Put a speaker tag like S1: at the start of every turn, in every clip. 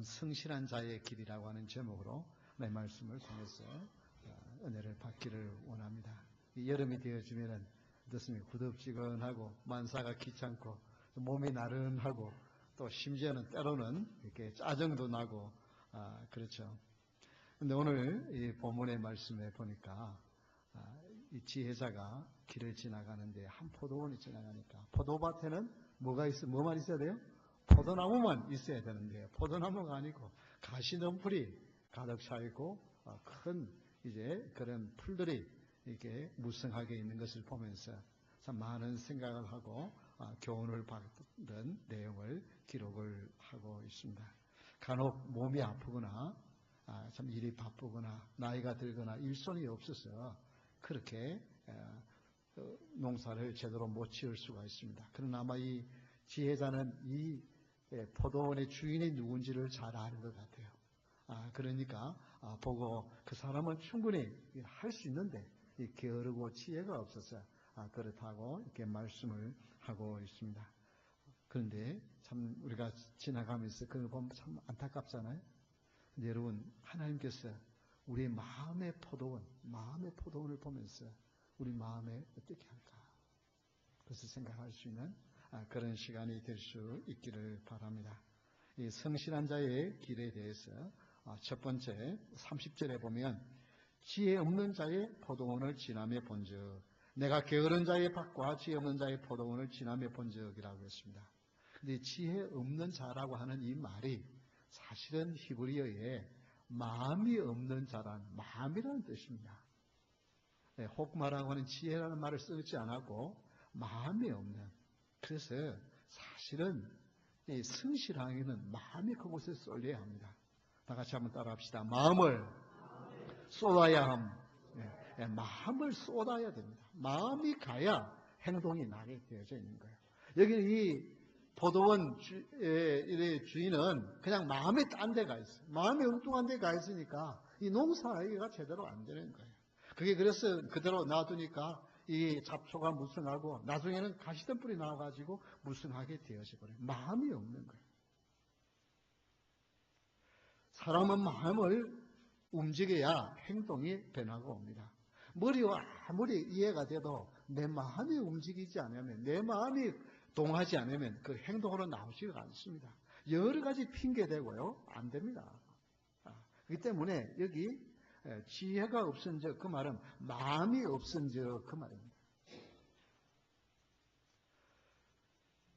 S1: 성실한 자의 길이라고 하는 제목으로 내 말씀을 통해서 은혜를 받기를 원합니다. 여름이 되어지면은 어떻습니까? 후덥지근하고 만사가 귀찮고 몸이 나른하고 또 심지어는 때로는 이렇게 짜증도 나고 그렇죠. 근데 오늘 이 본문의 말씀에 보니까 이 지혜자가 길을 지나가는데 한 포도원이 지나가니까 포도밭에는 뭐만 있어야 돼요? 포도나무만 있어야 되는데 포도나무가 아니고 가시덤불이 가득 차 있고 큰 이제 그런 풀들이 이렇게 무성하게 있는 것을 보면서 참 많은 생각을 하고 교훈을 받는 내용을 기록을 하고 있습니다. 간혹 몸이 아프거나 참 일이 바쁘거나 나이가 들거나 일손이 없어서 그렇게 농사를 제대로 못 지을 수가 있습니다. 그러나 아마 이 지혜자는 이 포도원의 주인이 누군지를 잘 아는 것 같아요. 그러니까 보고 그 사람은 충분히 할 수 있는데 게으르고 지혜가 없어서 그렇다고 이렇게 말씀을 하고 있습니다. 그런데 참 우리가 지나가면서 그걸 보면 참 안타깝잖아요. 근데 여러분, 하나님께서 우리의 마음의 포도원을 보면서 우리 마음에 어떻게 할까? 그래서 생각할 수 있는 그런 시간이 될 수 있기를 바랍니다. 이 성실한 자의 길에 대해서 첫 번째 30절에 보면 지혜 없는 자의 포도원을 지나며 본즉 내가 게으른 자의 밭과 지혜 없는 자의 포도원을 지나며 본적이라고 했습니다. 근데 지혜 없는 자라고 하는 이 말이 사실은 히브리어에 마음이 없는 자란 마음이라는 뜻입니다. 혹마라고 하는 지혜라는 말을 쓰지 않았고 마음이 없는. 그래서 사실은 이 성실하게는 마음이 그곳에 쏠려야 합니다. 다 같이 한번 따라합시다. 마음을 쏟아야 함. 마음을 쏟아야 됩니다. 마음이 가야 행동이 나게 되어져 있는 거예요. 여기 이 포도원 주인은 그냥 마음이 딴 데가 있어요. 마음이 엉뚱한 데가 있으니까 이 농사가 제대로 안 되는 거예요. 그게 그래서 그대로 놔두니까 이 잡초가 무성하고 나중에는 가시덤불이 나와가지고 무성하게 되어져 버려요. 마음이 없는 거예요. 사람은 마음을 움직여야 행동이 변하고 옵니다. 머리와 아무리 이해가 돼도 내 마음이 움직이지 않으면, 내 마음이 동하지 않으면 그 행동으로 나오지가 않습니다. 여러 가지 핑계대고요. 안 됩니다. 그렇기 때문에 여기 지혜가 없은즉 그 말은 마음이 없은즉 그 말입니다.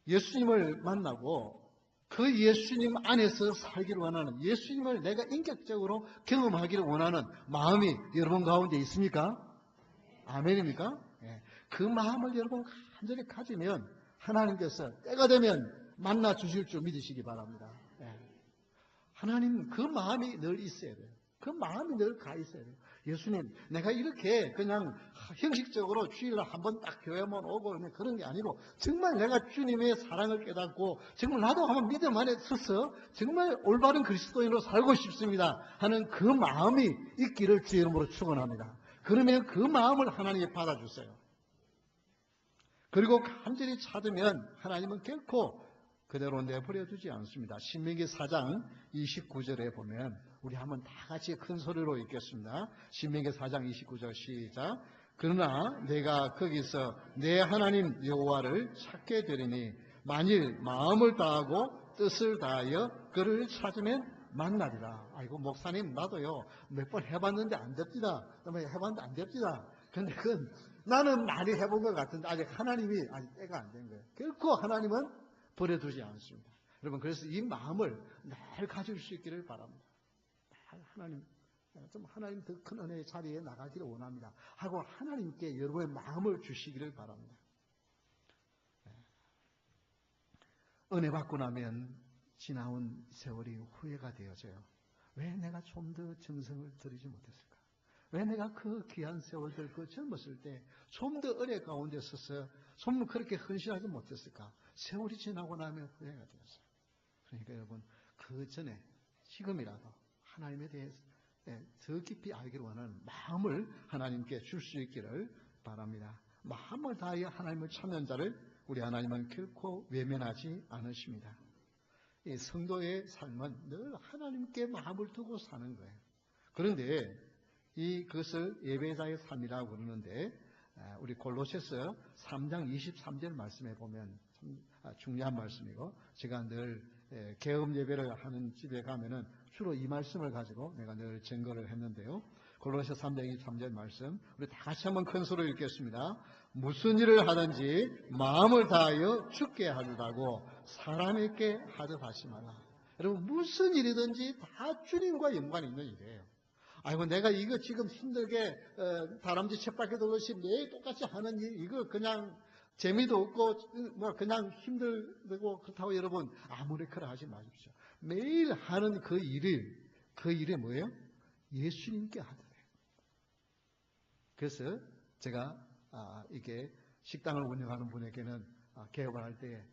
S1: 예수님을 만나고 그 예수님 안에서 살기를 원하는, 예수님을 내가 인격적으로 경험하기를 원하는 마음이 여러분 가운데 있습니까? 아멘입니까? 그 마음을 여러분 간절히 가지면 하나님께서 때가 되면 만나 주실 줄 믿으시기 바랍니다. 하나님 그 마음이 늘 있어야 돼요. 그 마음이 늘 가 있어야 돼요. 예수님, 내가 이렇게 그냥 형식적으로 주일날 한번 딱 교회만 오고 그런 게 아니고 정말 내가 주님의 사랑을 깨닫고 정말 나도 한번 믿음 안에 서서 정말 올바른 그리스도인으로 살고 싶습니다 하는 그 마음이 있기를 주의 이름으로 축원합니다. 그러면 그 마음을 하나님이 받아주세요. 그리고 간절히 찾으면 하나님은 결코 그대로 내버려 두지 않습니다. 신명기 4장 29절에 보면 우리 한번 다 같이 큰 소리로 읽겠습니다. 신명기 4장 29절 시작. 그러나 내가 거기서 내 하나님 여호와를 찾게 되리니 만일 마음을 다하고 뜻을 다하여 그를 찾으면 만나리라. 아이고 목사님 나도요 몇 번 해봤는데 안 됩니다. 해봤는데 안 됩니다. 근데 그건 나는 많이 해본 것 같은데 아직 하나님이 아직 때가 안 된 거예요. 결코 하나님은 버려두지 않습니다. 여러분 그래서 이 마음을 늘 가질 수 있기를 바랍니다. 하나님 좀 하나님 더 큰 은혜의 자리에 나가기를 원합니다. 하고 하나님께 여러분의 마음을 주시기를 바랍니다. 은혜 받고 나면 지나온 세월이 후회가 되어져요. 왜 내가 좀 더 정성을 들이지 못했을까? 왜 내가 그 귀한 세월들 그 젊었을 때 좀 더 은혜 가운데 서서 좀 그렇게 헌신하지 못했을까? 세월이 지나고 나면 후회가 되었어요. 그러니까 여러분 그 전에 지금이라도 하나님에 대해서 더 깊이 알기를 원하는 마음을 하나님께 줄 수 있기를 바랍니다. 마음을 다하여 하나님을 찾는 자를 우리 하나님은 결코 외면하지 않으십니다. 이 성도의 삶은 늘 하나님께 마음을 두고 사는 거예요. 그런데 그것을 예배자의 삶이라고 그러는데, 우리 골로새서 3장 23절 말씀에 보면 참 중요한 말씀이고, 제가 늘 개업 예배를 하는 집에 가면은 주로 이 말씀을 가지고 내가 늘 증거를 했는데요. 골로새 3장 23절 말씀, 우리 다 같이 한번 큰 소리로 읽겠습니다. 무슨 일을 하든지 마음을 다하여 주께 하듯하고 사람에게 하듯 하지 말라. 여러분, 무슨 일이든지 다 주님과 연관이 있는 일이에요. 아이고, 내가 이거 지금 힘들게 다람쥐 쳇바퀴 돌듯이 매일 똑같이 하는 일, 이거 그냥 재미도 없고 뭐 그냥 힘들고 그렇다고 여러분 아무렇게나 하지 마십시오. 매일 하는 그 일이 뭐예요? 예수님께 하더래요. 그래서 제가 이게 식당을 운영하는 분에게는 개업을 할 때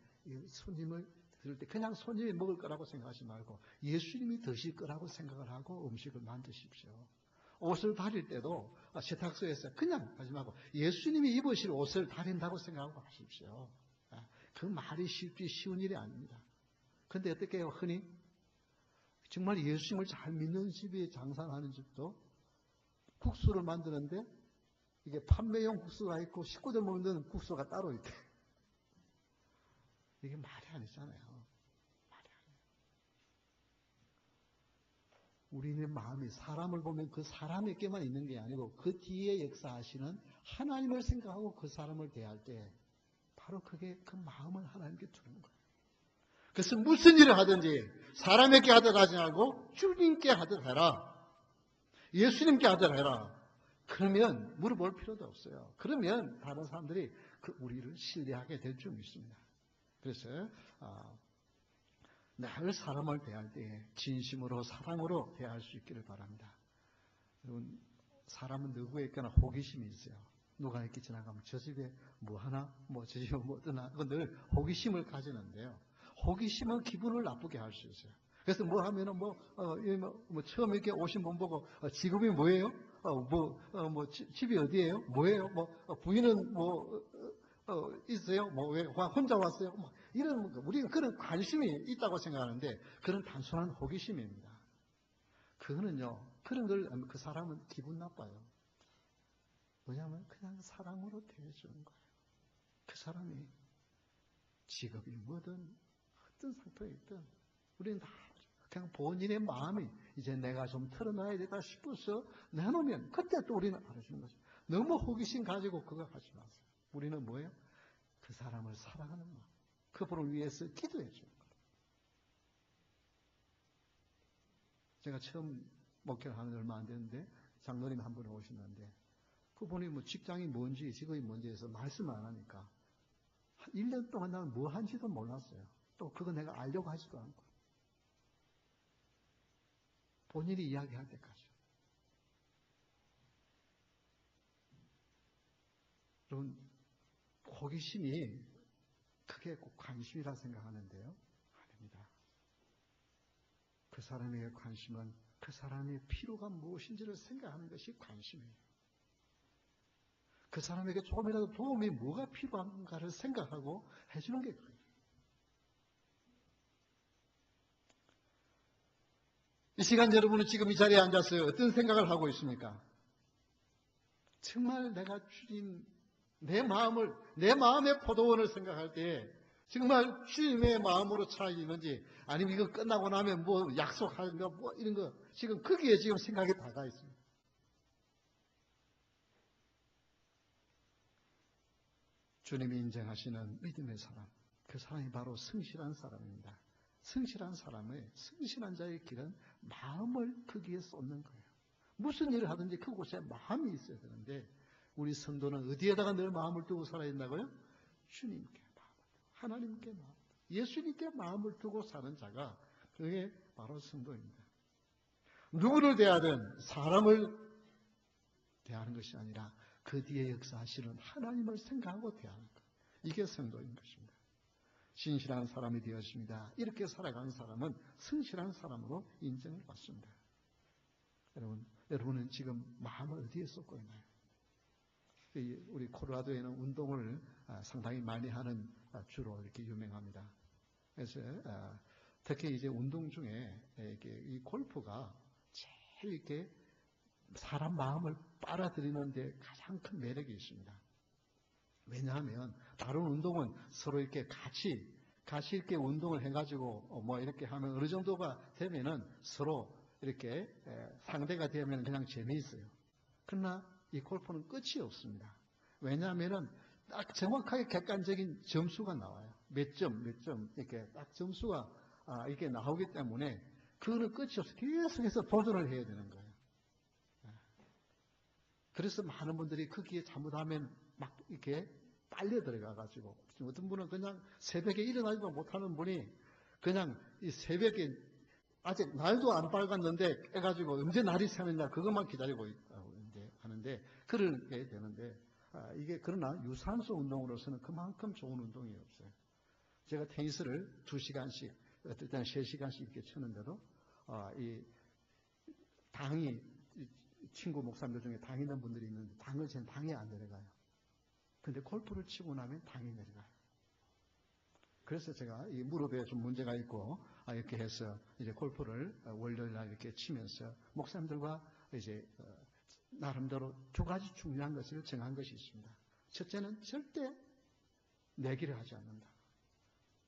S1: 손님을 들을 때 그냥 손님이 먹을 거라고 생각하지 말고 예수님이 드실 거라고 생각을 하고 음식을 만드십시오. 옷을 다릴 때도 세탁소에서 그냥 하지 말고 예수님이 입으실 옷을 다린다고 생각하고 하십시오. 그 말이 쉬운 일이 아닙니다. 그런데 어떻게 해요? 흔히 정말 예수님을 잘 믿는 집이 장사하는 집도 국수를 만드는데 이게 판매용 국수가 있고 식구들 먹는 국수가 따로 있대. 이게 말이 아니잖아요. 말이 아니에요. 우리의 마음이 사람을 보면 그 사람에게만 있는 게 아니고 그 뒤에 역사하시는 하나님을 생각하고 그 사람을 대할 때 바로 그게 그 마음을 하나님께 두는 거예요. 그래서 무슨 일을 하든지 사람에게 하듯 하지 말고 주님께 하듯 해라. 예수님께 하듯 해라. 그러면 물어볼 필요도 없어요. 그러면 다른 사람들이 우리를 신뢰하게 될 줄 믿습니다. 그래서 늘 사람을 대할 때 진심으로 사랑으로 대할 수 있기를 바랍니다. 여러분, 사람은 누구에게나 호기심이 있어요. 누가 이렇게 지나가면 저 집에 뭐 하나, 뭐 저 집에 뭐 뜨나, 늘 호기심을 가지는데요. 호기심은 기분을 나쁘게 할 수 있어요. 그래서 뭐 하면은 처음 이렇게 오신 분 보고 직업이 뭐예요? 집이 어디예요? 뭐예요? 부인은 있어요? 왜 혼자 왔어요? 이런 우리가 그런 관심이 있다고 생각하는데 그런 단순한 호기심입니다. 그거는요, 그런 걸 그 사람은 기분 나빠요. 왜냐하면 그냥 사랑으로 대해주는 거예요. 그 사람이 직업이 뭐든 어떤 상태에 있든 우리는 다 그냥 본인의 마음이 이제 내가 좀 털어놔야 되다 싶어서 내놓으면 그때 또 우리는 알아주는 거죠. 너무 호기심 가지고 그거 하지 마세요. 우리는 뭐예요? 그 사람을 사랑하는 마음, 그분을 위해서 기도해 주는 거예요. 제가 처음 목회를 하는 지 얼마 안 됐는데 장로님 한 분이 오셨는데 그분이 뭐 직장이 뭔지 직업이 뭔지 해서 말씀 안 하니까 1년 동안 나는 뭐 한지도 몰랐어요. 또 그거 내가 알려고 하지도 않고 본인이 이야기할 때까지. 여러분, 호기심이 크게 꼭 관심이라 생각하는데요. 아닙니다. 그 사람의 관심은 그 사람의 필요가 무엇인지를 생각하는 것이 관심이에요. 그 사람에게 조금이라도 도움이 뭐가 필요한가를 생각하고 해주는 게 그래요. 이 시간 여러분은 지금 이 자리에 앉아서 어떤 생각을 하고 있습니까? 정말 내가 주님, 내 마음의 포도원을 생각할 때 정말 주님의 마음으로 차이는지 아니면 이거 끝나고 나면 뭐 약속하는 거 뭐 이런 거 지금 거기에 지금 생각이 다가 있습니다. 주님이 인정하시는 믿음의 사람, 그 사람이 바로 성실한 사람입니다. 성실한 사람의 성실한 자의 길은 마음을 거기에 쏟는 거예요. 무슨 일을 하든지 그곳에 마음이 있어야 되는데 우리 성도는 어디에다가 늘 마음을 두고 살아야 된다고요? 주님께 마음을 두고, 하나님께 마음을 두고, 예수님께 마음을 두고 사는 자가 그게 바로 성도입니다. 누구를 대하든 사람을 대하는 것이 아니라 그 뒤에 역사하시는 하나님을 생각하고 대하는 것. 이게 성도인 것입니다. 신실한 사람이 되었습니다. 이렇게 살아가는 사람은 성실한 사람으로 인정을 받습니다. 여러분은 지금 마음을 어디에 쏟고 있나요? 우리 콜로라도에는 운동을 상당히 많이 하는 주로 이렇게 유명합니다. 그래서 특히 이제 운동 중에 이렇게 이 골프가 제일 이렇게 사람 마음을 빨아들이는데 가장 큰 매력이 있습니다. 왜냐하면 다른 운동은 서로 이렇게 같이 이렇게 운동을 해가지고 뭐 이렇게 하면 어느 정도가 되면은 서로 이렇게 상대가 되면 그냥 재미있어요. 그러나 이 골프는 끝이 없습니다. 왜냐하면은 딱 정확하게 객관적인 점수가 나와요. 몇 점 이렇게 딱 점수가 이렇게 나오기 때문에 그거는 끝이 없어요. 계속해서 도전을 해야 되는 거예요. 그래서 많은 분들이 거기에 잘못하면 막 이렇게 빨려 들어가가지고 어떤 분은 그냥 새벽에 일어나지도 못하는 분이 그냥 이 새벽에 아직 날도 안 밝았는데 깨가지고 언제 날이 새느냐 그것만 기다리고 있다고 이제 하는데 그렇게 되는데 이게 그러나 유산소 운동으로서는 그만큼 좋은 운동이 없어요. 제가 테니스를 2시간씩 어떨 때는 3시간씩 이렇게 치는데도 이 당이 친구 목사님들 중에 당 있는 분들이 있는데 당을 쟤는 당이 안 내려가요. 근데 골프를 치고 나면 당이 내려가요. 그래서 제가 이 무릎에 좀 문제가 있고 이렇게 해서 이제 골프를 월요일 날 이렇게 치면서 목사님들과 이제 나름대로 2가지 중요한 것을 정한 것이 있습니다. 첫째는 절대 내기를 하지 않는다.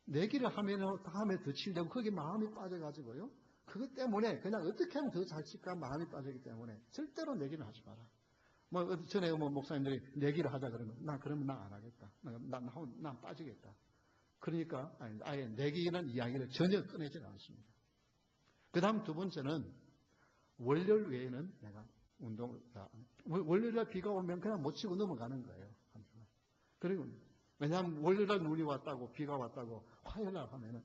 S1: 내기를 하면 다음에 더 치려고 거기 마음이 빠져가지고요. 그것 때문에 그냥 어떻게 하면 더 잘 칠까 마음이 빠지기 때문에 절대로 내기를 하지 마라. 뭐 전에 뭐 목사님들이 내기를 하자 그러면 나 안 하겠다. 난 빠지겠다. 그러니까 아예 내기는 이야기를 전혀 꺼내지 않습니다. 그 다음 2번째는 월요일 외에는 내가 운동을 월요일날 비가 오면 그냥 못 치고 넘어가는 거예요. 그리고 왜냐하면 월요일날 눈이 왔다고 비가 왔다고 화요일날 하면은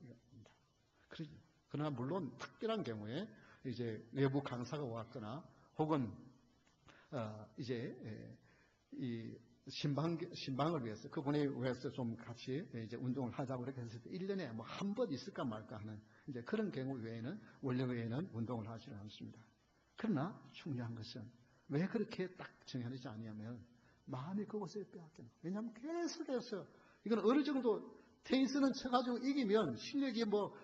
S1: 그러나 물론 특별한 경우에 이제 외부 강사가 왔거나 혹은 이제 이 신방을 위해서 그분에 위해서 좀 같이 이제 운동을 하자고 그렇게 했을 때 1년에 뭐 한 번 있을까 말까 하는 이제 그런 경우 외에는 월요 외에는 운동을 하지는 않습니다. 그러나 중요한 것은 왜 그렇게 딱 정해지지 않냐면 마음이 그곳에 빼앗기는 거예요. 왜냐하면 계속해서 이건 어느 정도 테니스는 쳐가지고 이기면 실력이 뭐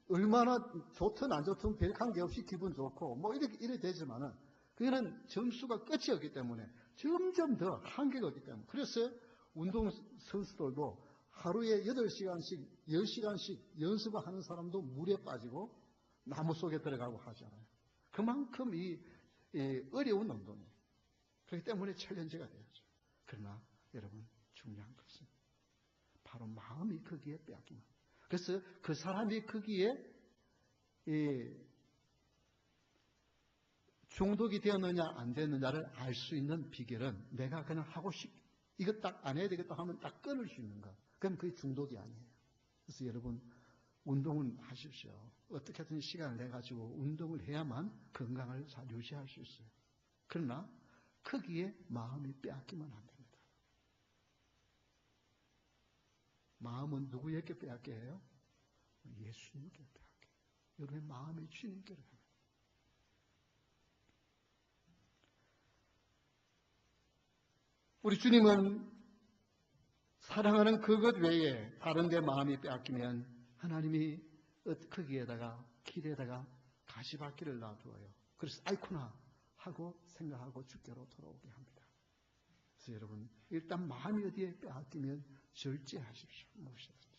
S1: 얼마나 좋든 안 좋든 별 관계없이 기분 좋고 뭐 이래 되지만은 그거는 점수가 끝이 없기 때문에 점점 더 한계가 없기 때문에 그래서 운동 선수들도 하루에 8시간씩 10시간씩 연습을 하는 사람도 물에 빠지고 나무 속에 들어가고 하잖아요. 그만큼 이 어려운 운동이에요. 그렇기 때문에 챌린지가 돼야죠. 그러나 여러분 중요한 것은 바로 마음이 거기에 빼앗기는 거예요. 그래서 그 사람이 거기에 중독이 되었느냐 안 되느냐를 알 수 있는 비결은 내가 그냥 하고 이거 딱 안 해야 되겠다 하면 딱 끊을 수 있는 것. 그럼 그게 중독이 아니에요. 그래서 여러분 운동은 하십시오. 어떻게든 시간을 내가지고 운동을 해야만 건강을 잘 유지할 수 있어요. 그러나 거기에 마음이 빼앗기면 안 됩니다. 마음은 누구에게 빼앗게 해요? 예수님께 빼앗게 해요. 여러분의 마음이 주님께로 합니다. 우리 주님은 사랑하는 그것 외에 다른 데 마음이 빼앗기면 하나님이 거기에다가 길에다가 가시밭길을 놔두어요. 그래서 아이쿠나 하고 생각하고 주께로 돌아오게 합니다. 그래서 여러분 일단 마음이 어디에 빼앗기면 절제하십시오. 무엇이든지.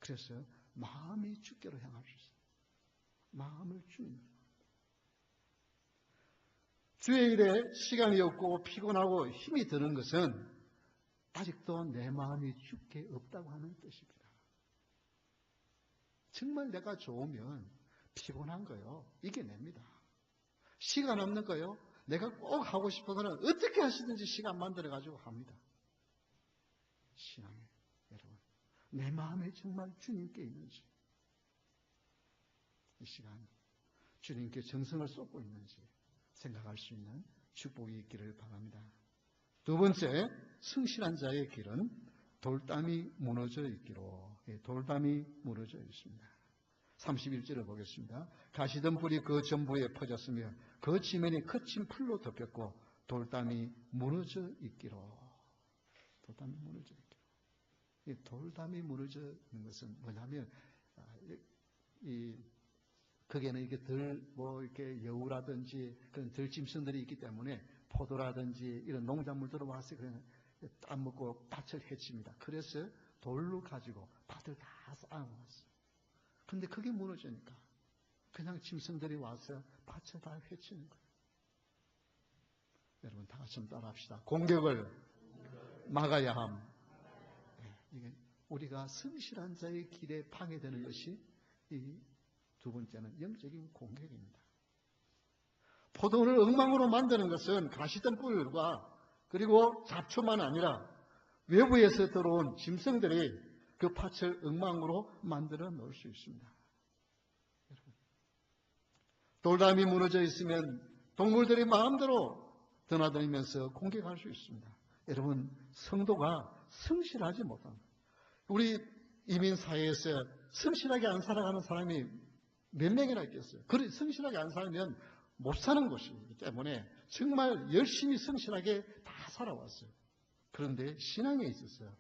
S1: 그래서 마음이 주께로 향할 수 있어요. 마음을 주님으로. 주일에 시간이 없고 피곤하고 힘이 드는 것은 아직도 내 마음이 주께 없다고 하는 뜻입니다. 정말 내가 좋으면 피곤한 거요. 이겨냅니다. 시간 없는 거요. 내가 꼭 하고 싶어서는 어떻게 하시든지 시간 만들어가지고 합니다. 신앙에 여러분 내 마음에 정말 주님께 있는지 이 시간 주님께 정성을 쏟고 있는지 생각할 수 있는 축복이 있기를 바랍니다. 2번째, 성실한 자의 길은 돌담이 무너져 있기로. 돌담이 무너져 있습니다. 31절을 보겠습니다. 가시던 불이 그 전부에 퍼졌으며 그 지면이 거친 풀로 덮였고 돌담이 무너져 있기로. 돌담이 무너져 있기로. 이 돌담이 무너져 있는 것은 뭐냐면 거기에는 이게 이렇게 여우라든지 그런 들짐승들이 있기 때문에 포도라든지 이런 농작물들을 와서 그냥 따먹고 밭을 해칩니다. 그래서 돌로 가지고 밭을 다 쌓아놨어요. 근데 그게 무너지니까 그냥 짐승들이 와서 밭을 다 해치는 거예요. 여러분 다 같이 좀 따라합시다. 공격을 막아야 함. 이게 우리가 성실한 자의 길에 방해되는 것이 이 두 번째는 영적인 공격입니다. 포도원을 엉망으로 만드는 것은 가시던 뿔과 그리고 잡초만 아니라 외부에서 들어온 짐승들이 그 밭을 엉망으로 만들어 놓을 수 있습니다. 돌담이 무너져 있으면 동물들이 마음대로 드나들면서 공격할 수 있습니다. 여러분, 성도가 성실하지 못한 우리 이민사회에서 성실하게 안 살아가는 사람이 몇 명이나 있겠어요. 그래 성실하게 안 살면 못 사는 것이기 때문에 정말 열심히 성실하게 다 살아왔어요. 그런데 신앙에 있어서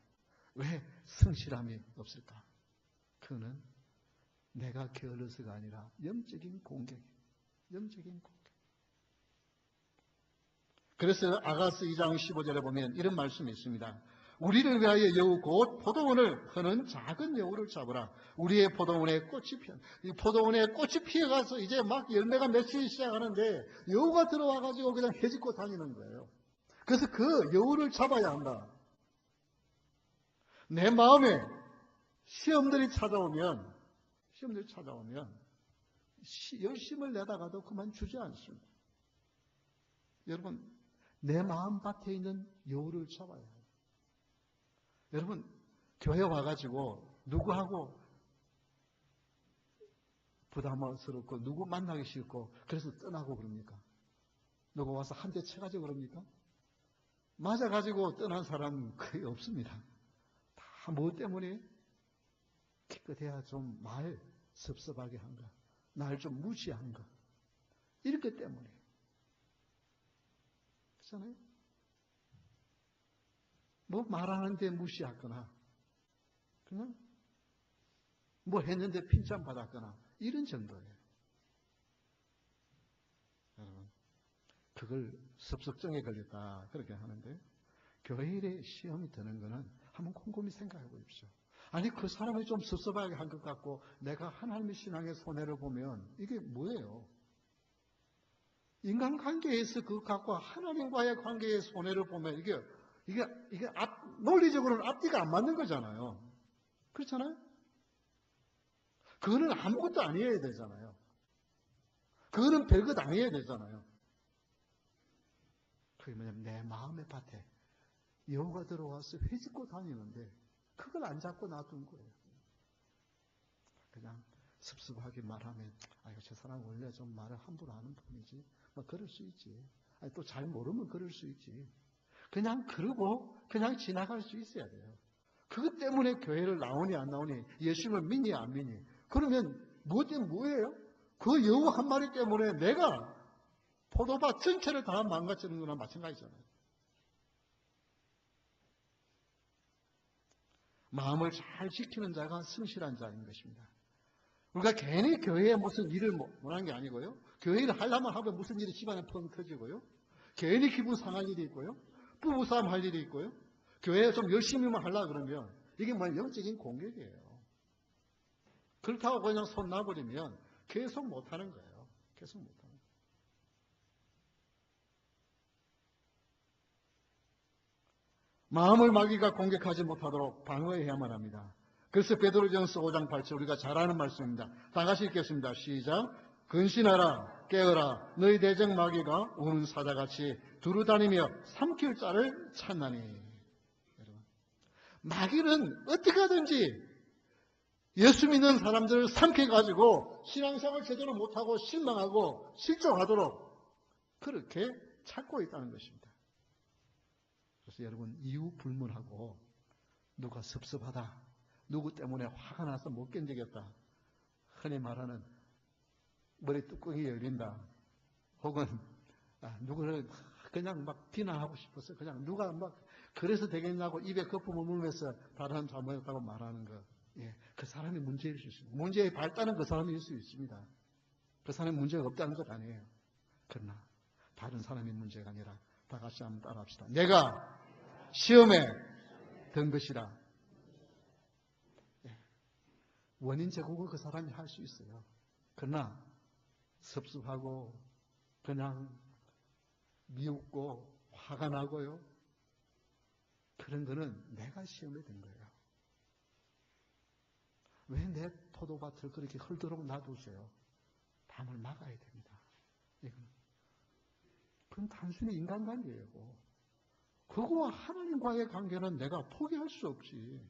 S1: 왜 성실함이 없을까? 그는 내가 게을러서가 아니라 영적인 공격이에요. 영적인 공격. 그래서 아가서 2장 15절에 보면 이런 말씀이 있습니다. 우리를 위하여 여우 곧 포도원을 허는 작은 여우를 잡으라. 우리의 포도원에 꽃이 피어. 이 포도원에 꽃이 피어가서 이제 막 열매가 맺히기 시작하는데 여우가 들어와가지고 그냥 해집고 다니는 거예요. 그래서 그 여우를 잡아야 한다. 내 마음에 시험들이 찾아오면 열심을 내다가도 그만두지 않습니다. 여러분, 내 마음밭에 있는 여우를 잡아야 해요. 여러분, 교회 와가지고 누구하고 부담스럽고 누구 만나기 싫고 그래서 떠나고 그럽니까? 누구 와서 한 대 쳐가지고 그럽니까? 맞아가지고 떠난 사람은 거의 없습니다. 다 뭐 때문에? 기껏해야 좀 말 섭섭하게 한가, 날 좀 무시한가, 이렇게 때문에. 그렇잖아요? 뭐 말하는데 무시하거나, 그냥 뭐 했는데 핀잔 받았거나, 이런 정도예요. 여러분, 그걸 섭섭증에 걸렸다, 그렇게 하는데, 교회일에 시험이 드는 거는 한번 곰곰이 생각해 보십시오. 아니, 그 사람이 좀 섭섭하게 한 것 같고, 내가 하나님의 신앙의 손해를 보면, 이게 뭐예요? 인간관계에서 그 갖고 하나님과의 관계의 손해를 보면, 이게 논리적으로는 앞뒤가 안 맞는 거잖아요. 그렇잖아요? 그거는 아무것도 아니어야 되잖아요. 그거는 별것 아니어야 되잖아요. 그게 뭐냐면 내 마음의 밭에 여우가 들어와서 회집고 다니는데 그걸 안 잡고 놔둔 거예요. 그냥 습습하게 말하면 아이고 저 사람 원래 좀 말을 함부로 하는 분이지. 뭐 그럴 수 있지. 아니 또 잘 모르면 그럴 수 있지. 그냥 그러고 그냥 지나갈 수 있어야 돼요. 그것 때문에 교회를 나오니 안 나오니, 예수님을 믿니 안 믿니, 그러면 뭐 때문에 뭐예요? 그 여우 한 마리 때문에 내가 포도밭 전체를 다 망가뜨리는 거나 마찬가지잖아요. 마음을 잘 지키는 자가 성실한 자인 것입니다. 우리가 괜히 교회에 무슨 일을 못한 게 아니고요. 교회 일을 하려면 하면 무슨 일이 집안에 펑 터지고요. 괜히 기분 상할 일이 있고요. 부부싸움 할 일이 있고요. 교회에 좀 열심히만 하려고 그러면 이게 뭐 영적인 공격이에요. 그렇다고 그냥 손 놔버리면 계속 못하는 거예요. 계속 못하는 거예요. 마음을 마귀가 공격하지 못하도록 방어해야만 합니다. 그래서 베드로전서 5장 8절 우리가 잘 아는 말씀입니다. 다 같이 읽겠습니다. 시작. 근신하라 깨어라 너희 대적 마귀가 우는 사자같이 두루다니며 삼킬 자를 찾나니. 여러분, 마귀는 어떻게 하든지 예수 믿는 사람들을 삼켜가지고 신앙생활 제대로 못하고 실망하고 실족하도록 그렇게 찾고 있다는 것입니다. 그래서 여러분, 이유 불문하고 누가 섭섭하다, 누구 때문에 화가 나서 못 견디겠다, 흔히 말하는 머리 뚜껑이 열린다, 혹은 누구를 그냥 막 비난하고 싶어서 그냥 누가 막 그래서 되겠냐고 입에 거품을 물면서 다른 사람 잘못했다고 말하는 거, 예, 그 사람이 문제일 수 있습니다. 문제의 발단은 그 사람일 수 있습니다. 그 사람이 문제가 없다는 것 아니에요. 그러나 다른 사람이 문제가 아니라 다 같이 한번 따라합시다. 내가 시험에 든 것이라. 예, 원인 제공을 그 사람이 할 수 있어요. 그러나 섭섭하고 그냥 미웃고 화가 나고요. 그런 거는 내가 시험에 든 거예요. 왜 내 포도밭을 그렇게 흘도록 놔두세요? 담을 막아야 됩니다. 그건 단순히 인간관계예요. 그거와 하나님과의 관계는 내가 포기할 수 없지.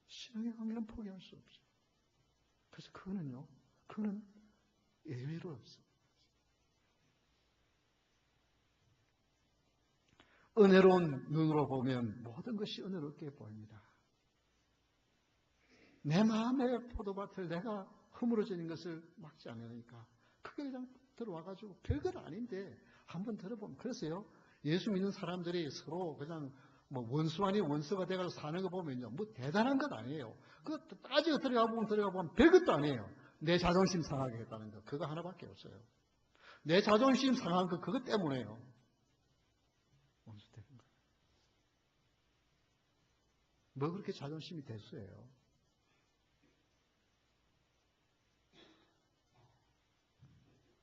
S1: 신앙의 관계는 포기할 수 없지. 그래서 그거는 예외로 없어. 은혜로운 눈으로 보면 모든 것이 은혜롭게 보입니다. 내 마음의 포도밭을 내가 허물어지는 것을 막지 않으니까 그게 그냥 들어와가지고 별건 아닌데 한번 들어보면 그래서요. 예수 믿는 사람들이 서로 그냥 뭐 원수 아닌 원수가 돼가지고 사는 거 보면요. 뭐 대단한 건 아니에요. 그거 따지고 들어가 보면 별것도 아니에요. 내 자존심 상하게 했다는 거. 그거 하나밖에 없어요. 내 자존심 상한 거 그것 때문에요. 원수 되는 거. 뭐 그렇게 자존심이 됐어요.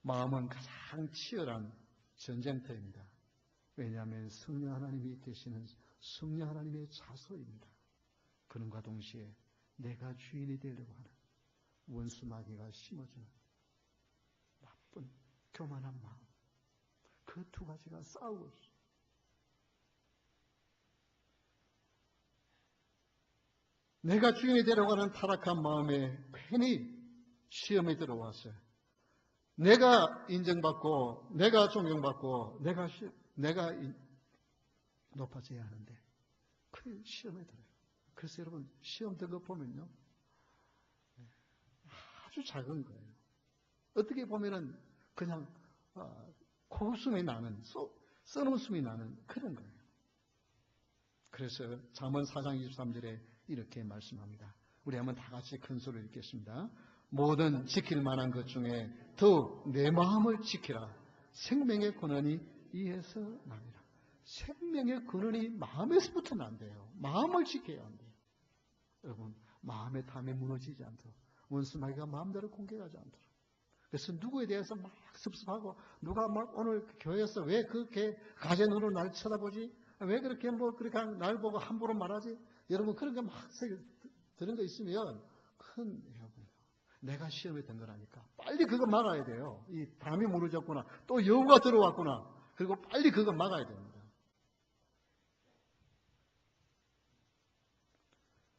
S1: 마음은 가장 치열한 전쟁터입니다. 왜냐하면 성령 하나님이 되시는 성령 하나님의 자소입니다. 그런과 동시에 내가 주인이 되려고 하는 원수 마귀가 심어주는 나쁜 교만한 마음, 그 두 가지가 싸우고 있어요. 내가 주인이 되려고 하는 타락한 마음에 괜히 시험에 들어왔어요. 내가 인정받고 내가 존경받고 내가 높아져야 하는데 그 시험에 들어요. 그래서 여러분 시험 든 거 보면요 아주 작은 거예요. 어떻게 보면은 그냥 코웃음이 나는 써놓음이 나는 그런 거예요. 그래서 잠언 4장 23절에 이렇게 말씀합니다. 우리 한번 다 같이 큰 소리를 읽겠습니다. 모든 지킬 만한 것 중에 더욱 내 마음을 지키라. 생명의 근원이 이에서 납니다. 생명의 근원이 마음에서부터 난대요. 마음을 지켜야 한대요. 여러분 마음의 탐에 무너지지 않도록 원수 마귀가 마음대로 공격하지 않도록. 그래서 누구에 대해서 막 섭섭하고 누가 막 오늘 교회에서 왜 그렇게 가재 눈으로 날 쳐다보지? 왜 그렇게 그렇게 날 보고 함부로 말하지? 여러분 그런 거 막 들은 거 있으면 큰 내가 시험에 든 거라니까. 빨리 그거 막아야 돼요. 이 담이 무너졌구나. 또 여우가 들어왔구나. 그리고 빨리 그거 막아야 됩니다.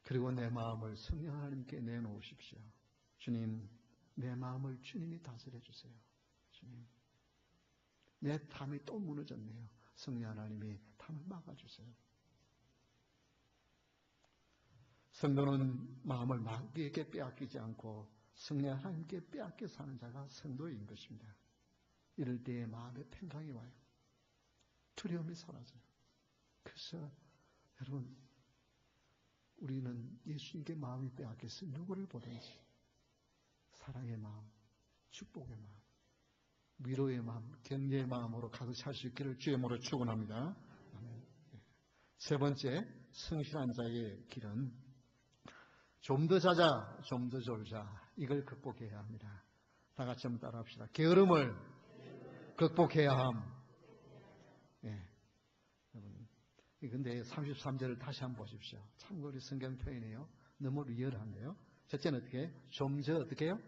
S1: 그리고 내 마음을 성령 하나님께 내놓으십시오. 주님, 내 마음을 주님이 다스려 주세요. 주님, 내 담이 또 무너졌네요. 성령 하나님이 담을 막아주세요. 성도는 마음을 마귀에게 빼앗기지 않고 성령 하나님께 빼앗겨 사는 자가 성도인 것입니다. 이럴 때에 마음에 평강이 와요. 두려움이 사라져요. 그래서 여러분 우리는 예수님께 마음이 빼앗겨서 누구를 보든지 사랑의 마음, 축복의 마음, 위로의 마음, 격려의 마음으로 가득 찰 수 있기를 주의 이름으로 축원합니다. 세 번째 성실한 자의 길은 좀 더 자자, 좀 더 졸자. 이걸 극복해야 합니다. 다 같이 한번 따라합시다. 게으름을 극복해야 함. 예. 근데 33절을 다시 한번 보십시오. 참고로 성경 표현이에요. 너무 리얼한데요. 첫째는 어떻게? 좀 더 어떻게 해요?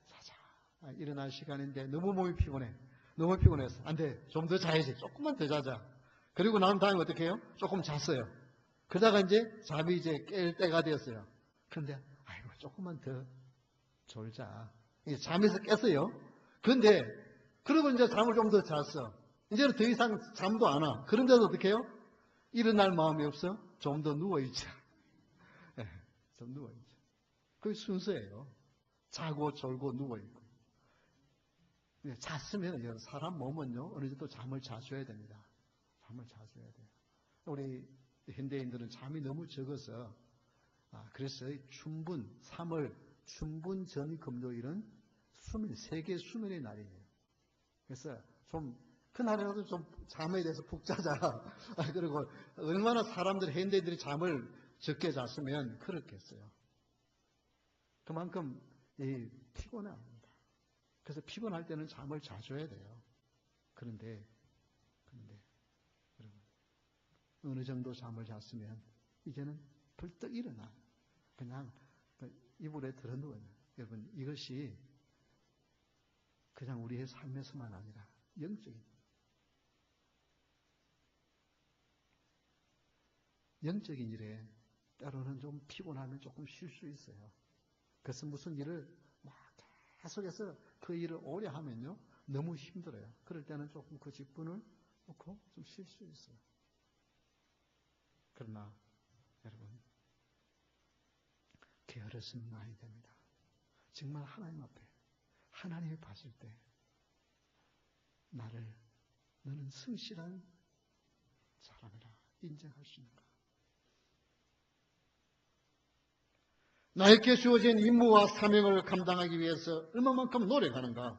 S1: 자자. 일어날 시간인데 너무 몸이 피곤해. 너무 피곤해서. 안 돼. 좀 더 자야지. 조금만 더 자자. 그리고 난 다음에 어떻게 해요? 조금 잤어요. 그러다가 이제 잠이 이제 깰 때가 되었어요. 그런데 아이고 조금만 더 졸자. 잠에서 깼어요. 그런데 그러고 이제 잠을 좀 더 잤어. 이제는 더 이상 잠도 안 와. 그런데도 어떻게 해요? 일어날 마음이 없어? 좀 더 누워있자. 네, 좀 누워있자. 그게 순서예요. 자고 졸고 누워있고. 잤으면 사람 몸은요 어느 정도 잠을 자줘야 됩니다. 잠을 자줘야 돼요. 우리 현대인들은 잠이 너무 적어서 그래서 춘분 3월 춘분 전 금요일은 세계 수면의 날이에요. 그래서 좀 그날이라도 좀 잠에 대해서 푹 자자. 그리고 얼마나 사람들 현대인들이 잠을 적게 잤으면 그렇겠어요. 그만큼 피곤합니다. 그래서 피곤할 때는 잠을 자줘야 돼요. 그런데 여러분 어느 정도 잠을 잤으면 이제는 벌떡 일어나 그냥 이불에 들어누워요. 여러분 이것이 그냥 우리의 삶에서만 아니라 영적인 일에 때로는 좀 피곤하면 조금 쉴 수 있어요. 그래서 무슨 일을 막 계속해서 그 일을 오래 하면요 너무 힘들어요. 그럴 때는 조금 그 직분을 놓고 좀 쉴 수 있어요. 그러나 여러분 게으르시는 아이 됩니다. 정말 하나님 앞에 하나님이 봤을 때 너는 성실한 사람이라 인정할 수 있는가? 나에게 주어진 임무와 사명을 감당하기 위해서 얼마만큼 노력하는가?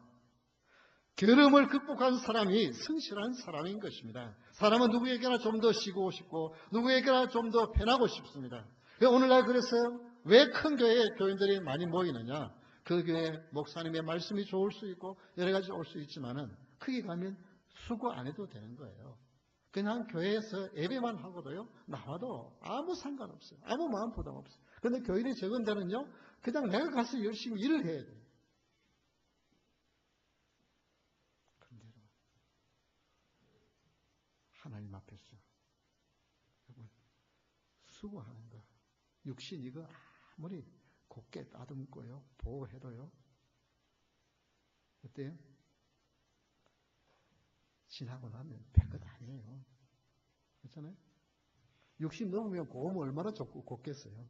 S1: 게으름을 극복한 사람이 성실한 사람인 것입니다. 사람은 누구에게나 좀 더 쉬고 싶고 누구에게나 좀 더 편하고 싶습니다. 오늘날 그랬어요. 왜 큰 교회에 교인들이 많이 모이느냐? 그 교회 목사님의 말씀이 좋을 수 있고 여러 가지 올 수 있지만은 크게 가면 수고 안 해도 되는 거예요. 그냥 교회에서 예배만 하고도요 나와도 아무 상관없어요. 아무 마음 부담 없어요. 그런데 교인이 적은 데는요 그냥 내가 가서 열심히 일을 해야 돼요. 그런데 하나님 앞에서 여러분 수고하는 거 육신 이거 아무리 곱게 따듬고요 보호해도요 어때요? 지나고 나면 별것 아니에요. 그렇잖아요? 육신 넘으면 고음 얼마나 곱겠어요.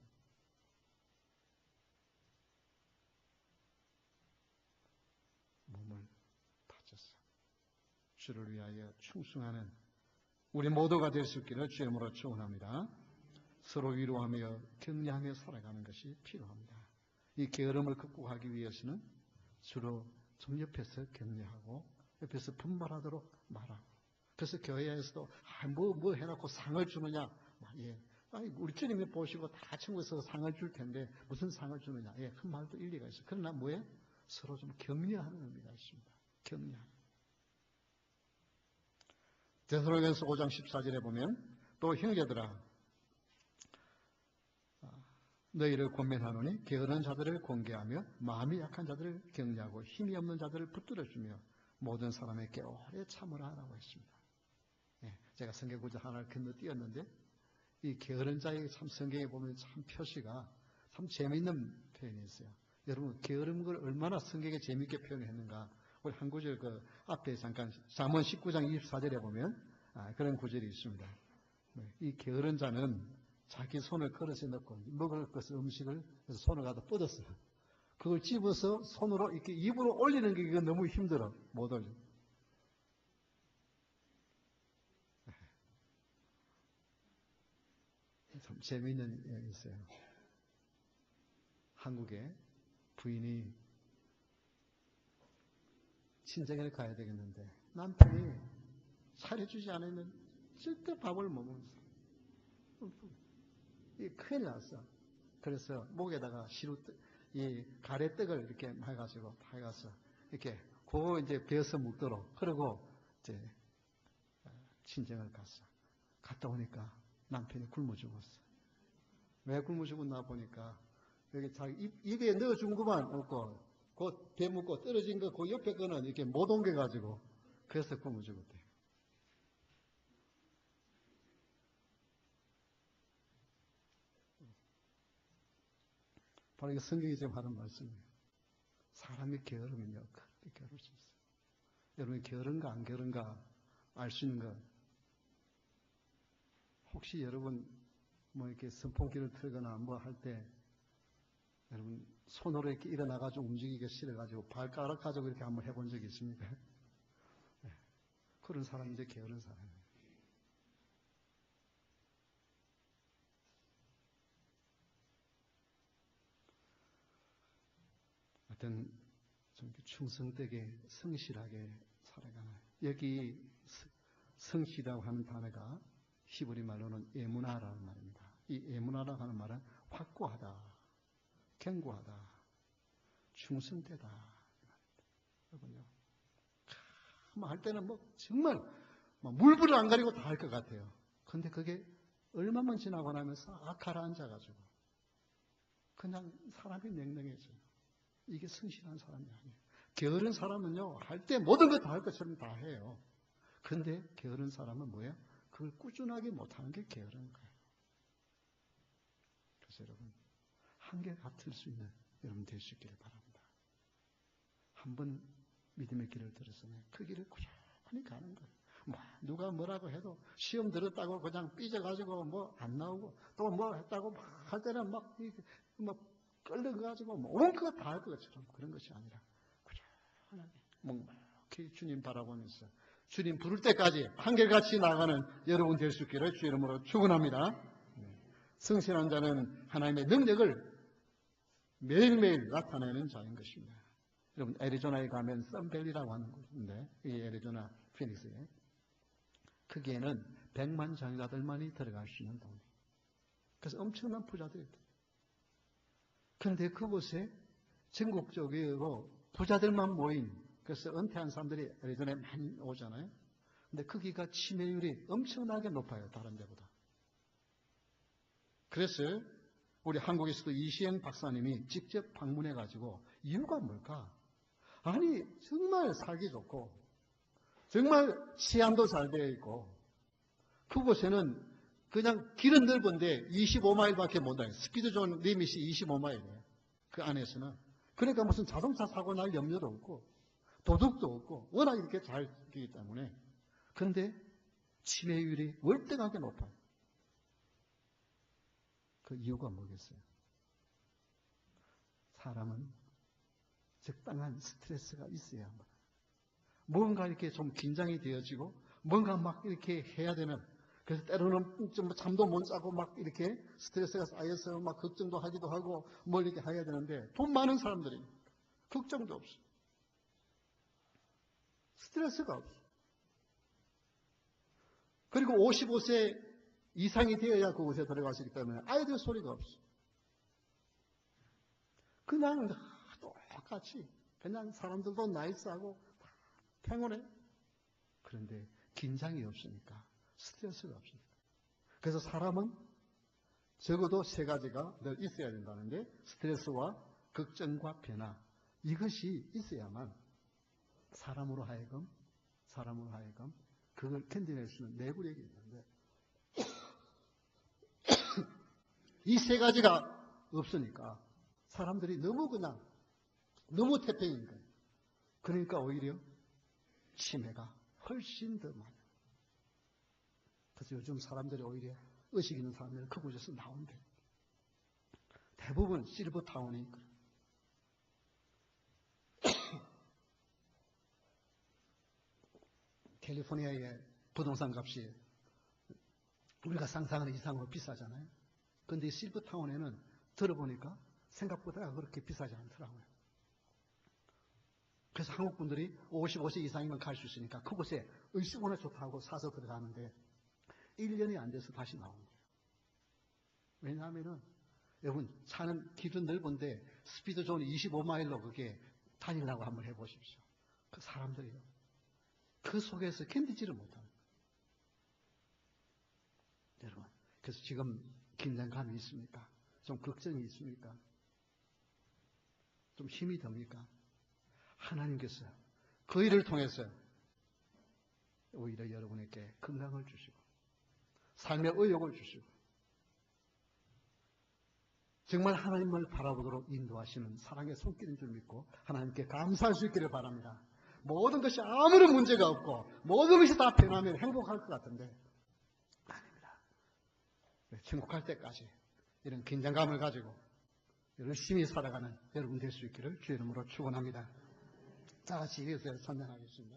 S1: 몸을 바쳐서 주를 위하여 충성하는 우리 모두가 될 수 있기를 주의 이름으로 축원합니다. 서로 위로하며 격려하며 살아가는 것이 필요합니다. 이 게으름을 극복하기 위해서는 주로 좀 옆에서 격려하고 옆에서 분발하도록 말하고 그래서 교회에서도 뭐 해놓고 상을 주느냐 우리 주님이 보시고 다 천국에서 상을 줄 텐데 무슨 상을 주느냐 그 말도 일리가 있어요. 그러나 뭐예요? 서로 좀 격려하는 의미가 있습니다. 격려하는. 데살로니가서 5장 14절에 보면 또 형제들아 너희를 권면하노니 게으른 자들을 공개하며 마음이 약한 자들을 격려하고 힘이 없는 자들을 붙들어주며 모든 사람에게 오래 참으라 하라고 했습니다. 제가 성경구절 하나를 건너뛰었는데 이 게으른 자의 참 성경에 보면 참 표시가 참 재미있는 표현이 있어요. 여러분 게으른 걸 얼마나 성경에 재미있게 표현했는가. 우리 한 구절 그 앞에 잠깐 잠언 19장 24절에 보면 그런 구절이 있습니다. 이 게으른 자는 자기 손을 그릇에 넣고 먹을 것을 음식을 손을 갖다 뻗었어요. 그걸 집어서 손으로 이렇게 입으로 올리는 게 이건 너무 힘들어. 못 올려. 참 재미있는 이야기 있어요. 한국에 부인이 친정에 가야 되겠는데 남편이 차려주지 않으면 절대 밥을 못 먹었어. 큰일 났어. 그래서 목에다가 이 가래떡을 이렇게 해가지고 해가서 이렇게 그거 이제 베어서 먹도록 그러고 이제 친정을 갔어. 갔다 오니까 남편이 굶어 죽었어. 왜 굶어 죽었나 보니까 여기 자기 입에 넣어준 것만 없고 그 배 먹고 떨어진 거 그 옆에 거는 이렇게 못 옮겨가지고 그래서 굶어 죽었대. 바로 이 성경이 지금 하는 말씀이에요. 사람이 게으르면요, 그렇게 게으를 수 있어요. 여러분이 게으른가 안 게으른가 알 수 있는 것. 혹시 여러분 뭐 이렇게 선풍기를 틀거나 뭐 할 때 여러분 손으로 이렇게 일어나가지고 움직이기 싫어가지고 발가락 가지고 이렇게 한번 해본 적이 있습니까? 네. 그런 사람이 이제 게으른 사람이에요. 하여튼 좀 충성되게 성실하게 살아가는, 여기 성실이라고 하는 단어가 히브리 말로는 에무나라는 말입니다. 이 에무나라고 하는 말은 확고하다, 견고하다, 충성되다. 여러분요, 할 때는 정말 물불을 안 가리고 다 할 것 같아요. 근데 그게 얼마만 지나고 나면서 가라앉아가지고 그냥 사람이 냉랭해져요. 이게 성실한 사람이 아니에요. 게으른 사람은요, 할 때 모든 것 다 할 것처럼 다 해요. 근데 게으른 사람은 뭐예요? 그걸 꾸준하게 못하는 게 게으른 거예요. 그래서 여러분, 한결 같을 수 있는 여러분 될 수 있기를 바랍니다. 한번 믿음의 길을 들었으면 그 길을 꾸준히 가는 거예요. 누가 뭐라고 해도 시험 들었다고 그냥 삐져가지고 안 나오고 또 했다고 할 때는 끌려가지고 온 것 다 할 것처럼 그런 것이 아니라 꾸준하게 묵묵히 주님 바라보면서 주님 부를 때까지 한결같이 나가는 여러분 될 수 있기를 주 이름으로 축원합니다. 성실한 자는 하나님의 능력을 매일매일 나타내는 자인 것입니다. 여러분, 애리조나에 가면 썬밸리라고 하는 곳인데, 이 애리조나 피닉스에 거기에는 100만 장자들만이 들어갈 수 있는 동네. 그래서 엄청난 부자들이 있대요. 그런데 그곳에 전국적으로 부자들만 모인, 그래서 은퇴한 사람들이 애리조나에 많이 오잖아요. 근데 거기가 치매율이 엄청나게 높아요, 다른 데보다. 그래서 우리 한국에서도 이시영 박사님이 직접 방문해가지고 이유가 뭘까? 아니, 정말 살기 좋고, 정말 치안도 잘 되어 있고, 그곳에는 그냥 길은 넓은데 25마일밖에 못 다녀요. 스피드 존 리밋이 25마일이에요. 그 안에서는. 그러니까 무슨 자동차 사고 날 염려도 없고, 도둑도 없고, 워낙 이렇게 잘 되기 때문에. 그런데 치매율이 월등하게 높아요. 그 이유가 뭐겠어요? 사람은 적당한 스트레스가 있어야 합니다. 뭔가 이렇게 좀 긴장이 되어지고, 뭔가 막 이렇게 해야 되는, 그래서 때로는 좀 잠도 못 자고 막 이렇게 스트레스가 쌓여서 막 걱정도 하기도 하고, 뭘 이렇게 해야 되는데, 돈 많은 사람들이 걱정도 없어. 스트레스가 없어. 그리고 55세 이상이 되어야 그곳에 들어가시기 때문에 아이들 소리가 없어. 그냥 똑같이 그냥 사람들도 나이스하고 평온해. 그런데 긴장이 없으니까, 스트레스가 없으니까. 그래서 사람은 적어도 세 가지가 늘 있어야 된다는데, 스트레스와 걱정과 변화, 이것이 있어야만 사람으로 하여금 그걸 견뎌낼 수 있는 내구력이 있는데, 이 세 가지가 없으니까 사람들이 너무 태평인 거예요. 그러니까 오히려 치매가 훨씬 더 많아요. 그래서 요즘 사람들이 오히려 의식 있는 사람들은 그곳에서 나온대요. 대부분 실버타운이 그래요. 캘리포니아의 부동산 값이 우리가 상상하는 이상으로 비싸잖아요. 그런데 이 실버타운에는 들어보니까 생각보다 그렇게 비싸지 않더라고요. 그래서 한국 분들이 55세 이상이면 갈 수 있으니까 그곳에 의식원에 좋다고 사서 들어가는데 1년이 안 돼서 다시 나온 거예요. 왜냐하면은 여러분, 차는 길은 넓은데 스피드 존이 25마일로 그게 다니려고 한번 해보십시오. 그 사람들이요, 그 속에서 견디지를 못하는 거예요. 여러분, 그래서 지금 긴장감이 있습니까? 좀 걱정이 있습니까? 좀 힘이 듭니까? 하나님께서 그 일을 통해서 오히려 여러분에게 건강을 주시고 삶의 의욕을 주시고 정말 하나님을 바라보도록 인도하시는 사랑의 손길인 줄 믿고 하나님께 감사할 수 있기를 바랍니다. 모든 것이 아무런 문제가 없고 모든 것이 다 변하면 행복할 것 같은데 아닙니다. 천국 갈 때까지 이런 긴장감을 가지고 열심히 살아가는 여러분 될 수 있기를 주의 이름으로 축원합니다. 다 같이 위에서 찬양하겠습니다.